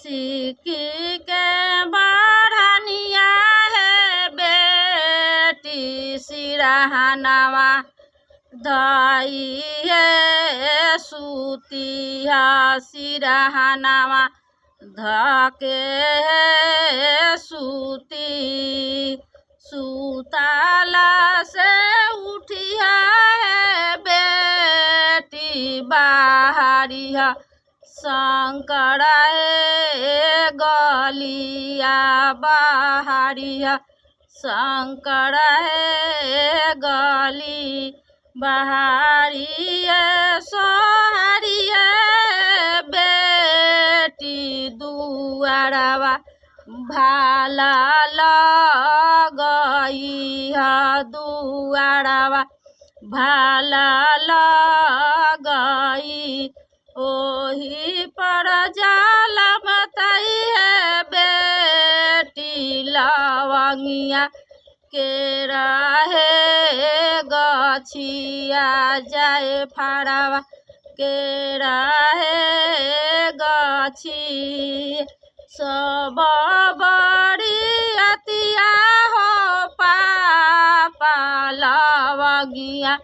सिक्की के बढ़निया है बेटी सिरहनवा धई है सुतिया सिरहनवा धके है सूती सुताला से उठिया है बेटी बाहरिया शंकर गलिया बाहरिया शंकर गली बहारिया सोहरिया बेटी दुआरवा भाला लगइहा दुआरवा भाला लगई ओही पर जाला बताई है बेटी लवंगिया के रहे गछिया जाए फड़वा के रहे गछी सब बड़ी अतिया हो पापा लवंगिया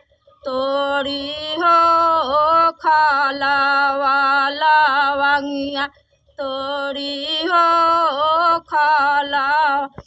तोरी हो खलवा लवंगिया तोरी हो खलवा।